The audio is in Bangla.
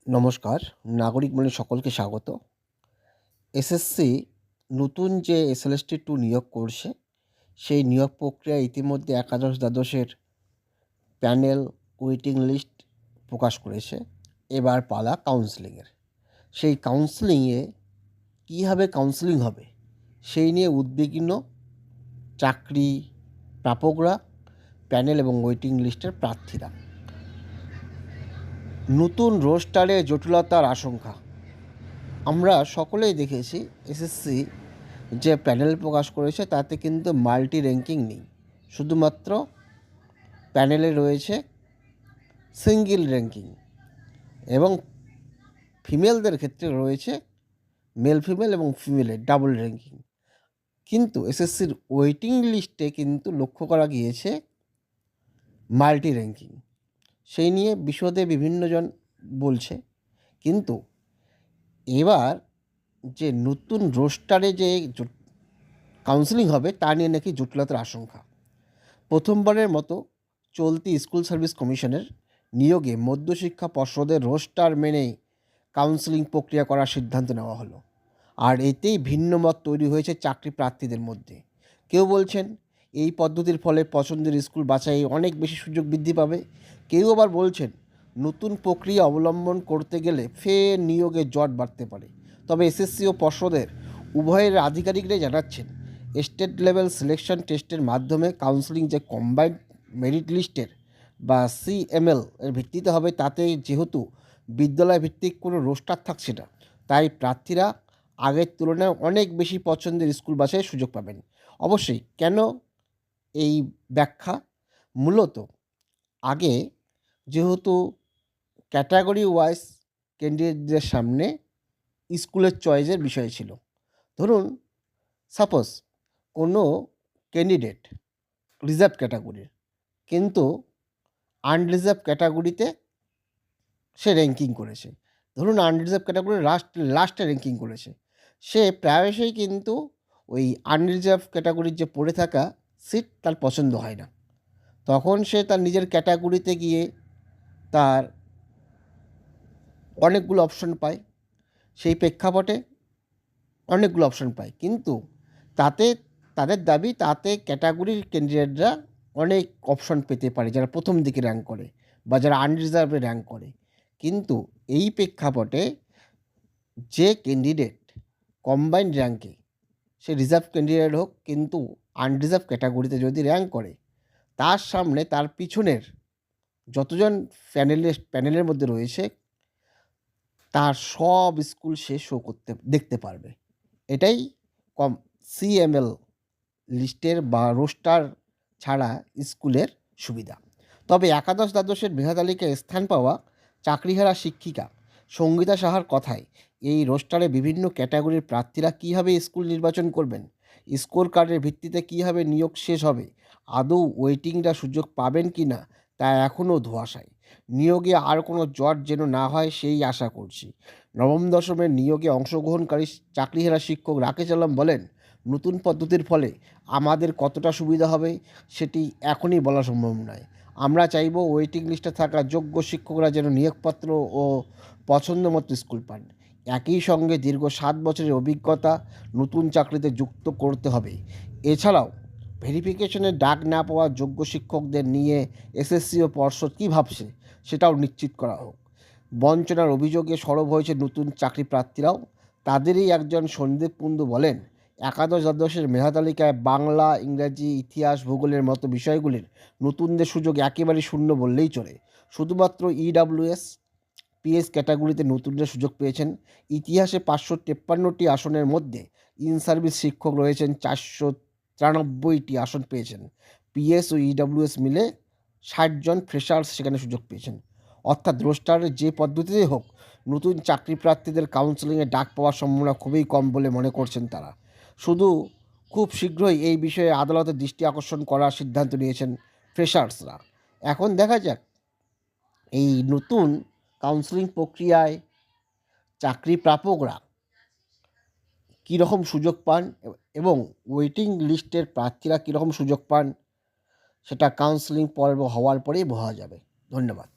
নমস্কার, নাগরিক মনে সকলকে স্বাগত। এসএসসি নতুন যে এসএলএসটি 2 নিয়োগ করছে, সেই নিয়োগ প্রক্রিয়া ইতিমধ্যে একাদশ দ্বাদশের প্যানেল ওয়েটিং লিস্ট প্রকাশ করেছে। এবার পালা কাউন্সেলিংয়ের। সেই কাউন্সেলিংয়ে কীভাবে কাউন্সেলিং হবে, সেই নিয়ে উদ্বিগ্ন চাকরি প্রাপকরা, প্যানেল এবং ওয়েটিং লিস্টের প্রার্থীরা। নতুন রোস্টারে জটিলতার আশঙ্কা। আমরা সকলেই দেখেছি এসএসসি যে প্যানেল প্রকাশ করেছে তাতে কিন্তু মাল্টি র্যাঙ্কিং নেই, শুধুমাত্র প্যানেলে রয়েছে সিঙ্গেল র্যাঙ্কিং এবং ফিমেলদের ক্ষেত্রে রয়েছে মেল ফিমেল এবং ফিমেলের ডাবল র্যাঙ্কিং। কিন্তু এসএসসির ওয়েটিং লিস্টে কিন্তু লক্ষ্য করা গিয়েছে মাল্টি র্যাঙ্কিং। সেই নিয়ে বিশদে বিভিন্নজন বলছে, কিন্তু এবার যে নতুন রোস্টারে যে কাউন্সেলিং হবে তা নিয়ে নাকি জটিলতার আশঙ্কা। প্রথমবারের মতো চলতি স্কুল সার্ভিস কমিশনের নিয়োগে মধ্যশিক্ষা পর্ষদের রোস্টার মেনেই কাউন্সেলিং প্রক্রিয়া করার সিদ্ধান্ত নেওয়া হলো। আর এতেই ভিন্ন মত তৈরি হয়েছে চাকরি প্রার্থীদের মধ্যে। কেউ বলছেন এই পদ্ধতির ফলে পছন্দের স্কুল বাছাই অনেক বেশি সুযোগ বৃদ্ধি পাবে। কেউ আবার বলছেন নতুন প্রক্রিয়া অবলম্বন করতে গেলে ফের নিয়োগের জট বাড়তে পারে। তবে এসএসসি ও পর্ষদের উভয়ের আধিকারিকরাই জানাচ্ছেন স্টেট লেভেল সিলেকশন টেস্টের মাধ্যমে কাউন্সেলিং যে কম্বাইন্ড মেরিট লিস্টের বা সিএমএল এর ভিত্তিতে হবে, তাতে যেহেতু বিদ্যালয় ভিত্তিক কোনো রোস্টার থাকছে না, তাই প্রার্থীরা আগের তুলনায় অনেক বেশি পছন্দের স্কুল বাছাইয়ের সুযোগ পাবেন। অবশ্যই কেন এই ব্যাখ্যা? মূলত আগে যেহেতু ক্যাটাগরি ওয়াইজ ক্যান্ডিডেটদের সামনে স্কুলের চয়েসের বিষয় ছিল। ধরুন সাপোজ কোনো ক্যান্ডিডেট রিজার্ভ ক্যাটাগরির, কিন্তু আনরিজার্ভ ক্যাটাগরিতে সে র্যাঙ্কিং করেছে। ধরুন আনরিজার্ভ ক্যাটাগরির লাস্টে র্যাঙ্কিং করেছে, সে প্রায়শই কিন্তু ওই আনরিজার্ভ ক্যাটাগরির যে পড়ে থাকা সিট তার পছন্দ হয় না। তখন সে তার নিজের ক্যাটাগরিতে গিয়ে তার অনেকগুলো অপশন পায়, সেই প্রেক্ষাপটে অনেকগুলো অপশন পায়, কিন্তু তাতে তাদের দাবি তাতে ক্যাটাগরির ক্যান্ডিডেটরা অনেক অপশন পেতে পারে যারা প্রথম দিকে র্যাঙ্ক করে বা যারা আনরিজার্ভে র্যাঙ্ক করে। কিন্তু এই প্রেক্ষাপটে যে ক্যান্ডিডেট কম্বাইন্ড র্যাঙ্কে, সে রিজার্ভ ক্যান্ডিডেট হোক কিন্তু আনরিজার্ভ ক্যাটাগরিতে যদি র্যাঙ্ক করে, তার সামনে তার পিছনের যতজন প্যানেলের মধ্যে রয়েছে তার সব স্কুল সে দেখতে পারবে। এটাই সিএমএল লিস্টের বা রোস্টার ছাড়া স্কুলের সুবিধা। তবে একাদশ দ্বাদশের মেধা তালিকায় স্থান পাওয়া চাকরিহারা শিক্ষিকা সঙ্গীতা সাহার কথায় এই রোস্টারে বিভিন্ন ক্যাটাগরির প্রার্থীরা কীভাবে স্কুল নির্বাচন করবেন, স্কোর কার্ডের ভিত্তিতে কীভাবে নিয়োগ শেষ হবে, আদৌ ওয়েটিংরা সুযোগ পাবেন কি না তা এখনও ধোঁয়াশায়। নিয়োগে আর কোনো জট যেন না হয় সেই আশা করছি। নবম দশমের নিয়োগে অংশগ্রহণকারী চাকরিহারা শিক্ষক রাকেশ আলম বলেন, নতুন পদ্ধতির ফলে আমাদের কতটা সুবিধা হবে সেটি এখনই বলা সম্ভব নয়। আমরা চাইব ওয়েটিং লিস্টে থাকা যোগ্য শিক্ষকরা যেন নিয়োগপত্র ও পছন্দ মতো স্কুল পান। একই সঙ্গে দীর্ঘ 7 বছরের অভিজ্ঞতা নতুন চাকরিতে যুক্ত করতে হবে। এছাড়াও ভেরিফিকেশনের ডাক না পাওয়া যোগ্য শিক্ষকদের নিয়ে এসএসসি ও পর্ষদ কী ভাবছে সেটাও নিশ্চিত করা হোক। বঞ্চনার অভিযোগে সরব হয়েছে নতুন চাকরি প্রার্থীরাও। তাদেরই একজন সন্দীপ কুণ্ডু বলেন, একাদশ দ্বাদশের মেধা তালিকায় বাংলা, ইংরাজি, ইতিহাস, ভূগোলের মতো বিষয়গুলির নতুনদের সুযোগ একেবারেই শূন্য বললেই চলে। শুধুমাত্র ইডাব্লিউএস পিএস ক্যাটাগরিতে নতুনদের সুযোগ পেয়েছেন। ইতিহাসে 553টি আসনের মধ্যে ইন সার্ভিস শিক্ষক রয়েছেন 493টি আসন পেয়েছেন। পিএস ও ইডাব্লিউএস মিলে 60 জন ফ্রেশার্স সেখানে সুযোগ পেয়েছেন। অর্থাৎ রোস্টারের যে পদ্ধতিতেই হোক, নতুন চাকরি প্রার্থীদের কাউন্সেলিংয়ে ডাক পাওয়ার সম্ভাবনা খুবই কম বলে মনে করছেন তারা। শুধু খুব শীঘ্রই এই বিষয়ে আদালতের দৃষ্টি আকর্ষণ করার সিদ্ধান্ত নিয়েছেন ফ্রেশার্সরা। এখন দেখা যাক এই নতুন কাউন্সেলিং প্রক্রিয়ায় চাকরি প্রাপকরা কীরকম সুযোগ পান এবং ওয়েটিং লিস্টের প্রার্থীরা কীরকম সুযোগ পান, সেটা কাউন্সেলিং পর্ব হওয়ার পরেই বোঝা যাবে। ধন্যবাদ।